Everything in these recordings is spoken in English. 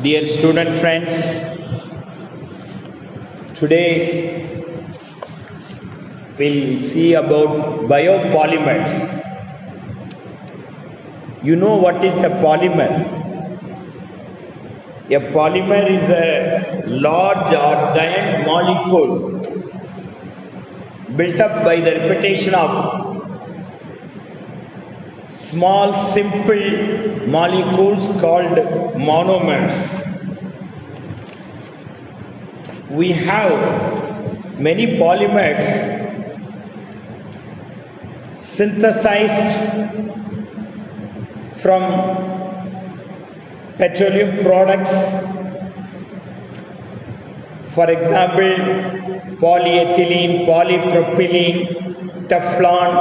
Dear student friends, today we'll see about biopolymers. You know what is a polymer? A polymer is a large or giant molecule built up by the repetition of small simple molecules called monomers. We have many polymers synthesized from petroleum products. For example, polyethylene, polypropylene, Teflon,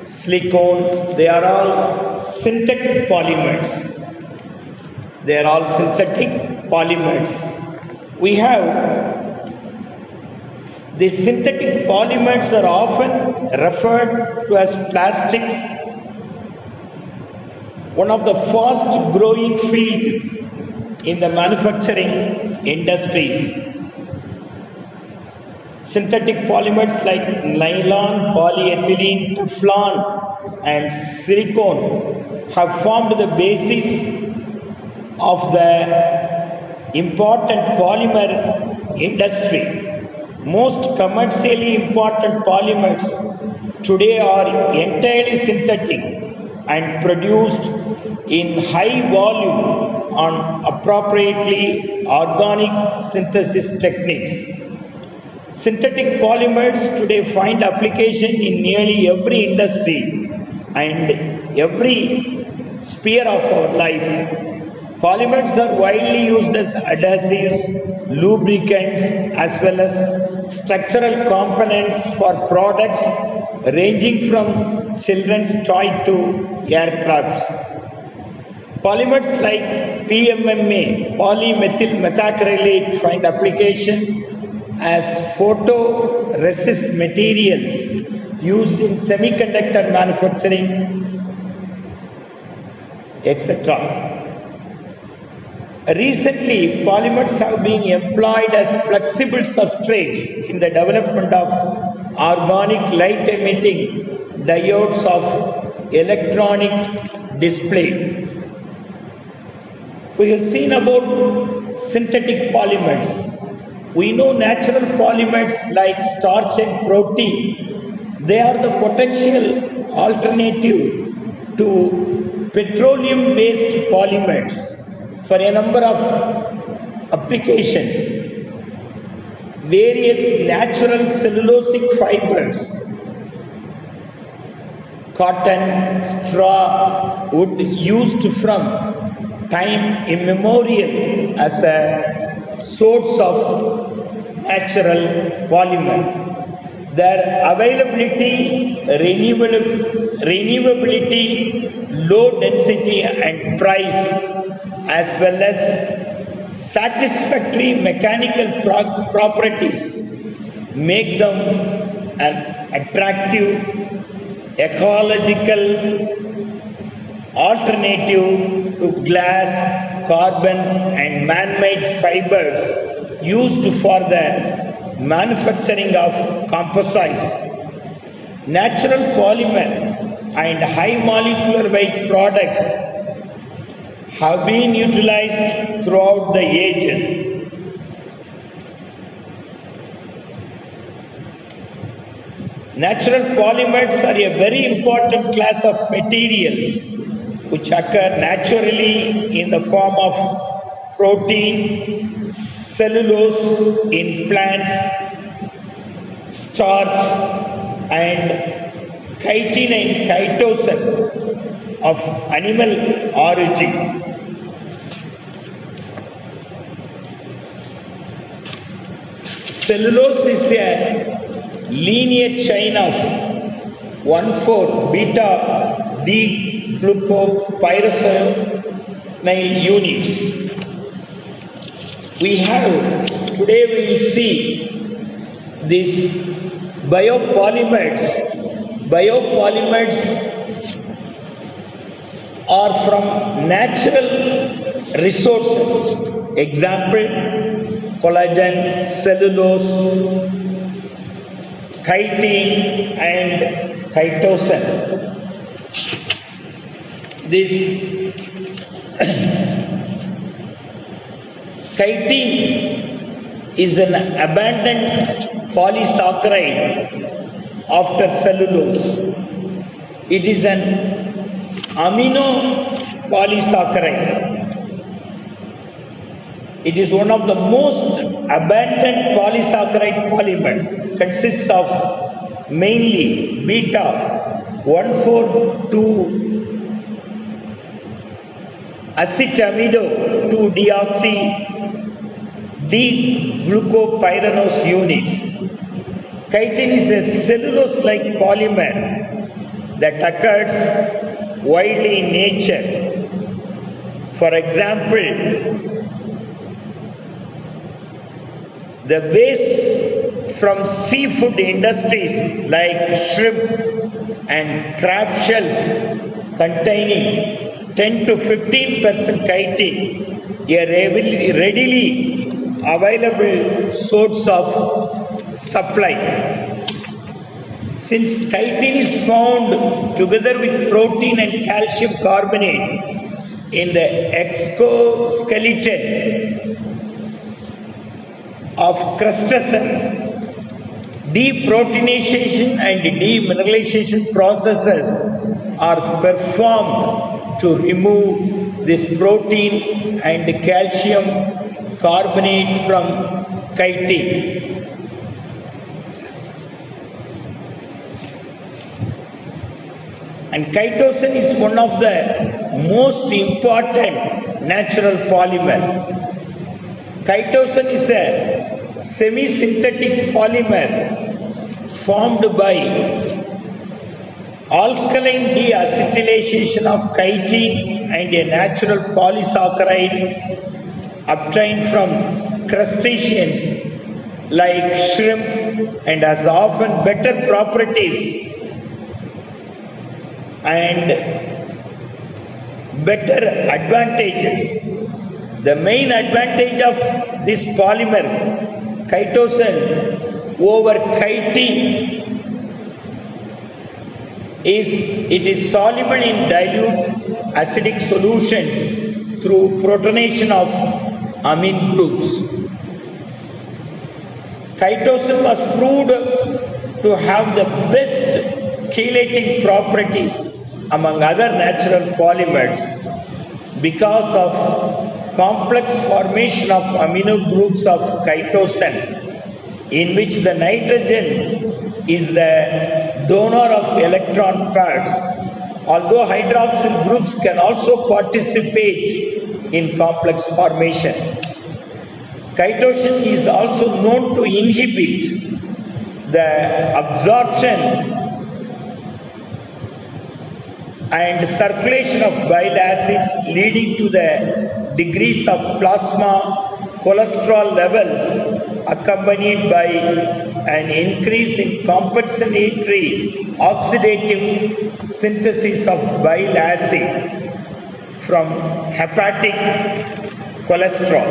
silicone, they are all synthetic polymers. They are all synthetic polymers. We have these synthetic polymers are often referred to as plastics, one of the fast growing fields in the manufacturing industries. Synthetic polymers like nylon, polyethylene, Teflon and silicone have formed the basis of the important polymer industry. Most commercially important polymers today are entirely synthetic and produced in high volume on appropriately organic synthesis techniques. Synthetic polymers today find application in nearly every industry and every sphere of our life. Polymers are widely used as adhesives, lubricants, as well as structural components for products ranging from children's toy to aircrafts. Polymers like PMMA, polymethyl methacrylate, find application as photoresist materials used in semiconductor manufacturing, etc. Recently, polymers have been employed as flexible substrates in the development of organic light-emitting diodes of electronic display. We have seen about synthetic polymers. We know natural polymers like starch and protein. They are the potential alternative to petroleum-based polymers for a number of applications. Various natural cellulosic fibers, cotton, straw, wood used from time immemorial as a source of natural polymer. Their availability, renewability, low density and price, as well as satisfactory mechanical properties make them an attractive ecological alternative to glass, carbon and man-made fibers used for the manufacturing of composites. Natural polymer and high molecular weight products have been utilized throughout the ages. Natural polymers are a very important class of materials which occur naturally in the form of protein, cellulose in plants, starch and chitin and chitosan of animal origin. Cellulose is a linear chain of 1,4-beta D-glucopyroxenyl units. Today we will see these biopolymers. Biopolymers are from natural resources. Example, collagen, cellulose, chitin and chitosan. This chitin is an abundant polysaccharide after cellulose. It is an amino polysaccharide. It is one of the most abundant polysaccharide polymer. Consists of mainly beta 1,4,2 acetamido 2-deoxy D-glucopyranose units. Chitin is a cellulose-like polymer that occurs widely in nature. For example, the waste from seafood industries like shrimp and crab shells containing 10 to 15% chitin, a readily available source of supply. Since chitin is found together with protein and calcium carbonate in the exoskeleton of crustacean, deproteinization and demineralization processes are performed to remove this protein and calcium carbonate from chitin. And chitosan is one of the most important natural polymer. Chitosan is a semi-synthetic polymer formed by alkaline deacetylation of chitin and a natural polysaccharide obtained from crustaceans like shrimp and has often better properties and better advantages. The main advantage of this polymer, chitosan over chitin, is it is soluble in dilute acidic solutions through protonation of amine groups. Chitosan was proved to have the best chelating properties among other natural polymers because of complex formation of amino groups of chitosan, in which the nitrogen is the donor of electron pairs, although hydroxyl groups can also participate in complex formation. Chitosan is also known to inhibit the absorption and circulation of bile acids, leading to the decrease of plasma cholesterol levels accompanied by an increase in compensatory oxidative synthesis of bile acid from hepatic cholesterol.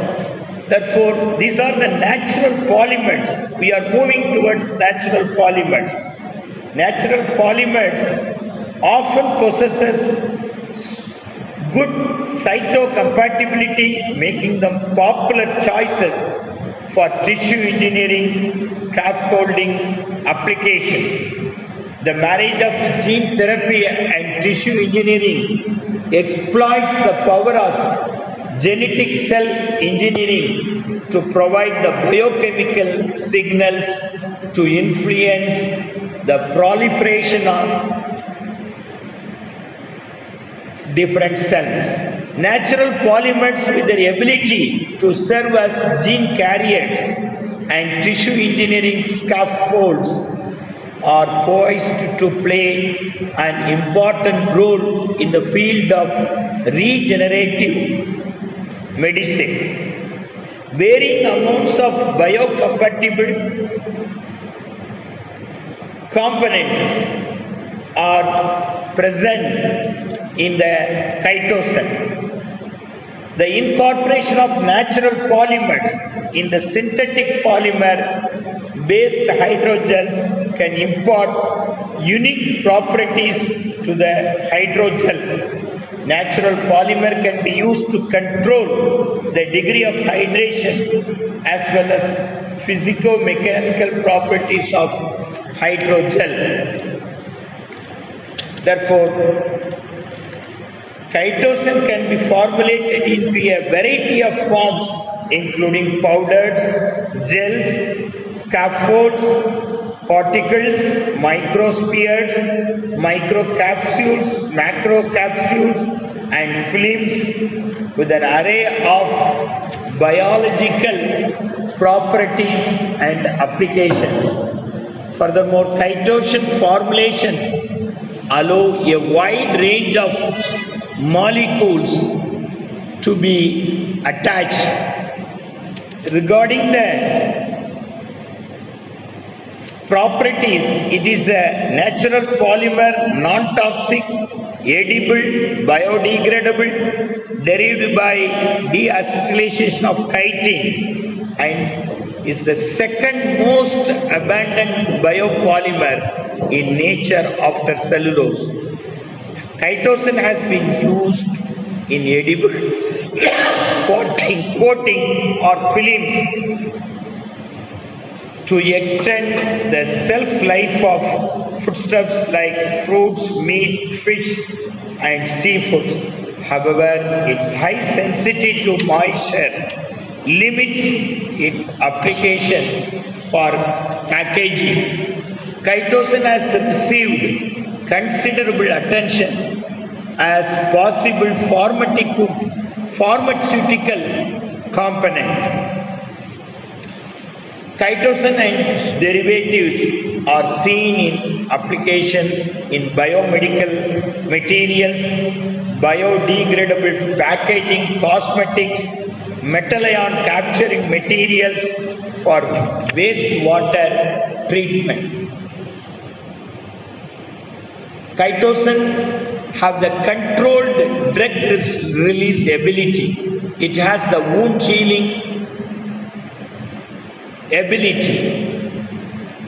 Therefore, these are the natural polymers. We are moving towards natural polymers. Natural polymers often possesses good cytocompatibility, making them popular choices for tissue engineering, scaffolding applications. The marriage of gene therapy and tissue engineering exploits the power of genetic cell engineering to provide the biochemical signals to influence the proliferation of different cells. Natural polymers with their ability to serve as gene carriers and tissue engineering scaffolds are poised to play an important role in the field of regenerative medicine. Varying amounts of biocompatible components are present in the chitosan. The incorporation of natural polymers in the synthetic polymer based hydrogels can impart unique properties to the hydrogel. Natural polymer can be used to control the degree of hydration as well as physico-mechanical properties of hydrogel. Therefore, chitosan can be formulated into a variety of forms including powders, gels, scaffolds, particles, microspheres, microcapsules, macrocapsules and films with an array of biological properties and applications. Furthermore, chitosan formulations allow a wide range of molecules to be attached. Regarding the properties, it is a natural polymer, non-toxic, edible, biodegradable, derived by deacetylation of chitin, and is the second most abundant biopolymer in nature after cellulose. Chitosan has been used in edible coatings or films to extend the shelf life of foodstuffs like fruits, meats, fish and seafoods. However, its high sensitivity to moisture limits its application for packaging. Chitosan has received considerable attention as possible pharmaceutical component. Chitosan and its derivatives are seen in application in biomedical materials, biodegradable packaging, cosmetics, metal ion capturing materials for wastewater treatment. Chitosan have the controlled drug release ability. It has the wound healing ability.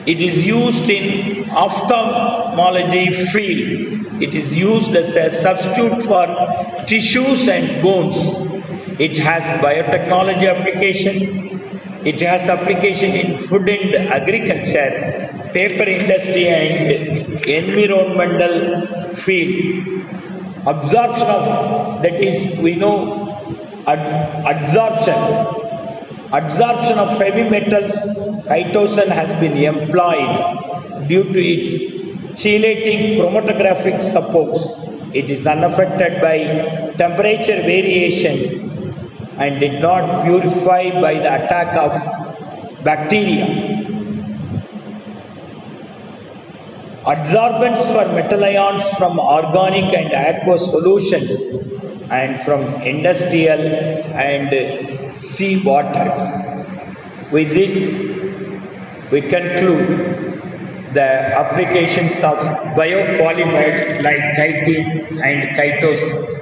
It is used in ophthalmology field. It is used as a substitute for tissues and bones. It has biotechnology application. It has application in food and agriculture, paper industry and environmental field. Absorption of, that is, we know Absorption of heavy metals, chitosan has been employed due to its chelating chromatographic supports. It is unaffected by temperature variations and did not purify by the attack of bacteria. Adsorbents for metal ions from organic and aqueous solutions and from industrial and sea waters. With this, we conclude the applications of biopolymers like chitin and chitosan.